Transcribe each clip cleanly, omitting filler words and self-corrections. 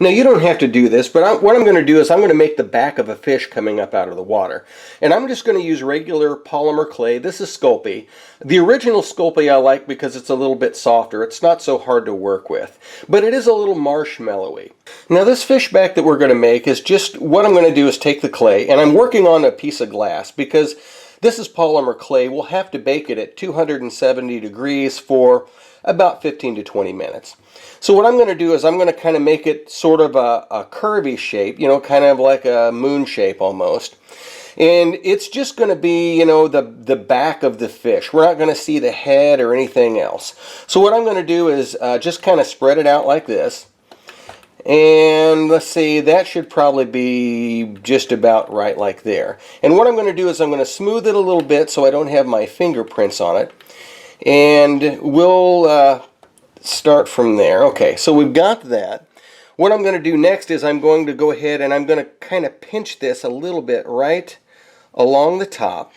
Now you don't have to do this, but what I'm going to do is I'm going to make the back of a fish coming up out of the water. And I'm just going to use regular polymer clay. This is Sculpey. The original Sculpey I like because it's a little bit softer. It's not so hard to work with. But it is a little marshmallowy. Now this fish back that we're going to make is just, what I'm going to do is take the clay, and I'm working on a piece of glass because this is polymer clay. We'll have to bake it at 270 degrees for about 15 to 20 minutes. So what I'm going to do is I'm going to kind of make it sort of a curvy shape, you know, kind of like a moon shape almost. And it's just going to be, you know, the back of the fish. We're not going to see the head or anything else. So what I'm going to do is just kind of spread it out like this. And let's see, that should probably be just about right like there. And what I'm going to do is I'm going to smooth it a little bit so I don't have my fingerprints on it. And we'll start from there. Okay, so we've got that. What I'm going to do next is I'm going to go ahead and I'm going to kind of pinch this a little bit right along the top,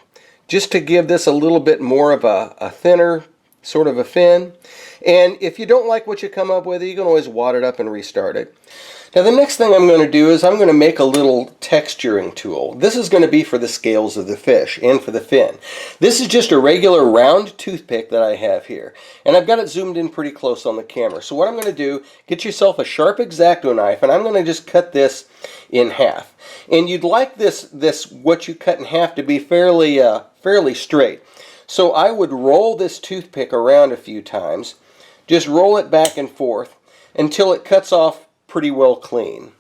just to give this a little bit more of a thinner sort of a fin. And if you don't like what you come up with, you can always wad it up and restart it. Now the next thing I'm going to do is I'm going to make a little texturing tool. This is going to be for the scales of the fish and for the fin. This is just a regular round toothpick that I have here. And I've got it zoomed in pretty close on the camera. So what I'm going to do, get yourself a sharp X-Acto knife, and I'm going to just cut this in half. And you'd like this what you cut in half to be fairly straight. So I would roll this toothpick around a few times. Just roll it back and forth until it cuts off pretty well clean.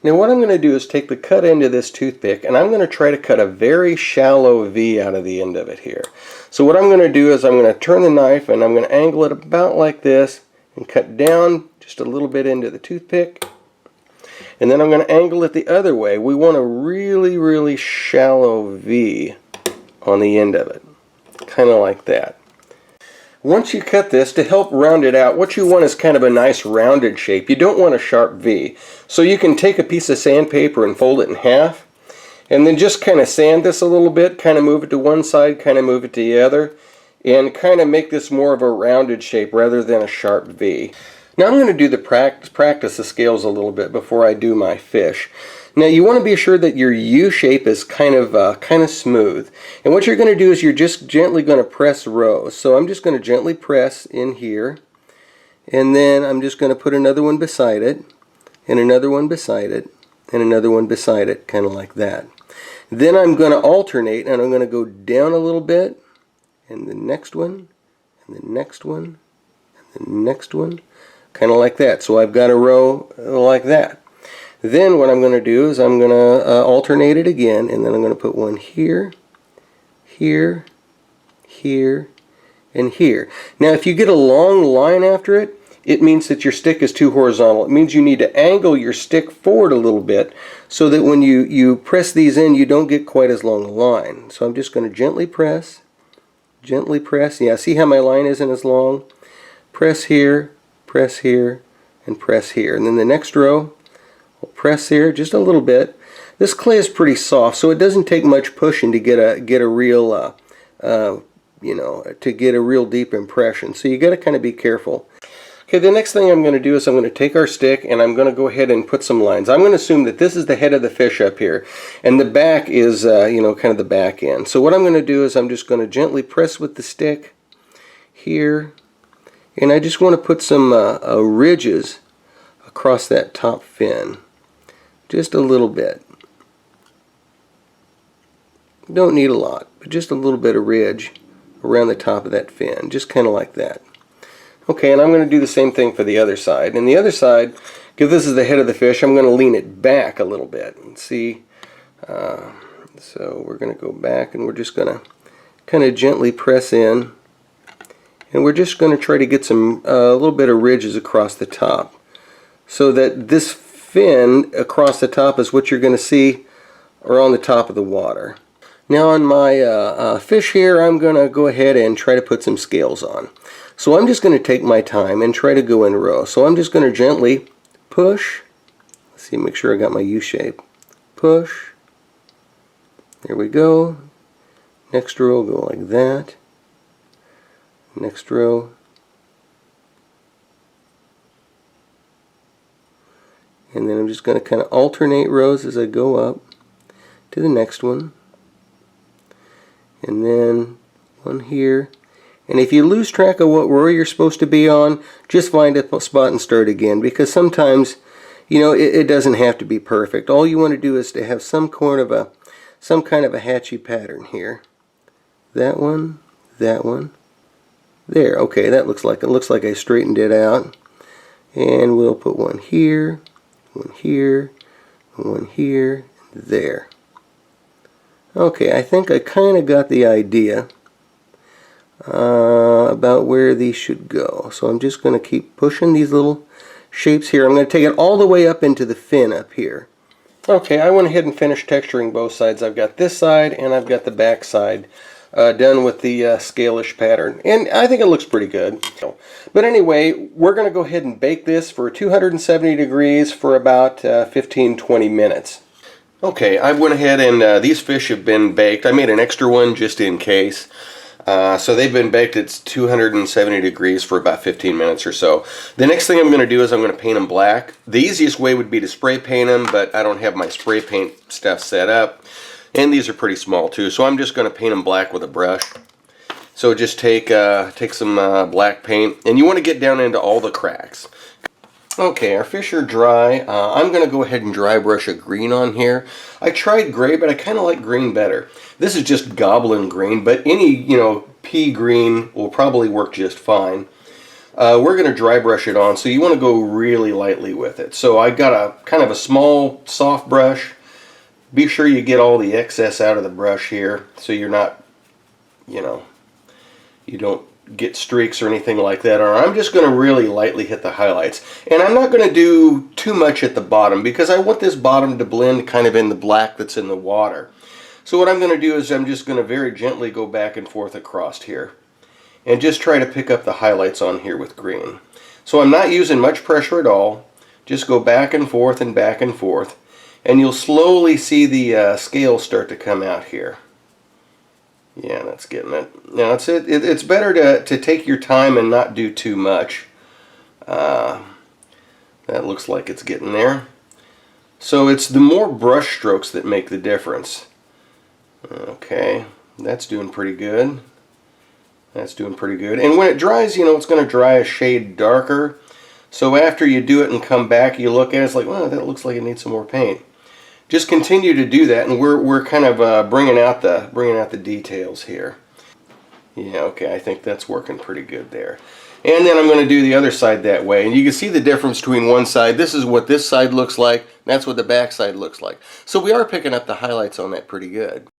Now what I'm going to do is take the cut end of this toothpick, and I'm going to try to cut a very shallow V out of the end of it here. So what I'm going to do is I'm going to turn the knife and I'm going to angle it about like this and cut down just a little bit into the toothpick. And then I'm going to angle it the other way. We want a really shallow V on the end of it. Kind of like that. Once you cut this, to help round it out, what you want is kind of a nice rounded shape. You don't want a sharp V. So you can take a piece of sandpaper and fold it in half, and then just kind of sand this a little bit, kind of move it to one side, kind of move it to the other, and kind of make this more of a rounded shape rather than a sharp V. Now I'm going to do the practice the scales a little bit before I do my fish. Now you want to be sure that your U shape is kind of smooth. And what you're going to do is you're just gently going to press rows. So I'm just going to gently press in here. And then I'm just going to put another one beside it. And another one beside it. And another one beside it. Kind of like that. Then I'm going to alternate, and I'm going to go down a little bit. And the next one. And the next one. And the next one. Kind of like that. So I've got a row like that. Then what I'm going to do is I'm going to alternate it again, and then I'm going to put one here, here, here, and here. Now if you get a long line after it, it means that your stick is too horizontal. It means you need to angle your stick forward a little bit so that when you press these in, you don't get quite as long a line. So I'm just going to gently press. Yeah, see how my line isn't as long? Press here, and press here. And then the next row, we'll press here just a little bit. This clay is pretty soft, so it doesn't take much pushing to get a real, to get a real deep impression. So you got to kind of be careful. Okay, the next thing I'm going to do is I'm going to take our stick and I'm going to go ahead and put some lines. I'm going to assume that this is the head of the fish up here, and the back is, kind of the back end. So what I'm going to do is I'm just going to gently press with the stick here, and I just want to put some ridges across that top fin. Just a little bit. Don't need a lot, but just a little bit of ridge around the top of that fin, just kind of like that. Okay, and I'm going to do the same thing for the other side. And the other side, because this is the head of the fish, I'm going to lean it back a little bit. And see, so we're going to go back, and we're just going to kind of gently press in, and we're just going to try to get some a little bit of ridges across the top, so that this fin across the top is what you're going to see or on the top of the water. Now on my fish here, I'm going to go ahead and try to put some scales on. So I'm just going to take my time and try to go in row. So I'm just going to gently push. Let's see, make sure I got my U shape. Push. There we go. Next row will go like that. Next row. And then I'm just going to kind of alternate rows as I go up to the next one. And then one here. And if you lose track of what row you're supposed to be on, just find a spot and start again, because sometimes, you know, it doesn't have to be perfect. All you want to do is to have some kind of a hatchy pattern here. That one, there. Okay, that looks like I straightened it out. And we'll put one here, one here, one here, there. Okay, I think I kind of got the idea about where these should go. So I'm just going to keep pushing these little shapes here. I'm going to take it all the way up into the fin up here. Okay, I went ahead and finished texturing both sides. I've got this side and I've got the back side done with the scale-ish pattern, and I think it looks pretty good. But anyway, we're going to go ahead and bake this for 270 degrees for about 15-20 minutes. Okay, I went ahead and these fish have been baked. I made an extra one just in case. So they've been baked at 270 degrees for about 15 minutes or so. The next thing I'm going to do is I'm going to paint them black. The easiest way would be to spray paint them, but I don't have my spray paint stuff set up. And these are pretty small too, so I'm just going to paint them black with a brush. So just take some black paint, and you want to get down into all the cracks. Okay, our fish are dry. I'm going to go ahead and dry brush a green on here. I tried gray, but I kind of like green better. This is just goblin green, but any, you know, pea green will probably work just fine. We're going to dry brush it on, so you want to go really lightly with it. So I got a kind of a small, soft brush. Be sure you get all the excess out of the brush here, so you're not, you know, you don't get streaks or anything like that. Or I'm just going to really lightly hit the highlights. And I'm not going to do too much at the bottom, because I want this bottom to blend kind of in the black that's in the water. So what I'm going to do is I'm just going to very gently go back and forth across here and just try to pick up the highlights on here with green. So I'm not using much pressure at all. Just go back and forth and back and forth. And you'll slowly see the scales start to come out here. Yeah, that's getting it. Now it's better to take your time and not do too much. That looks like it's getting there. So it's the more brush strokes that make the difference. Okay, that's doing pretty good. That's doing pretty good. And when it dries, you know, it's going to dry a shade darker. So after you do it and come back, you look at it, it's like, well, that looks like it needs some more paint. Just continue to do that, and we're kind of bringing out the details here. Yeah, okay, I think that's working pretty good there. And then I'm going to do the other side that way, and you can see the difference between one side. This is what this side looks like. That's what the back side looks like. So we are picking up the highlights on that pretty good.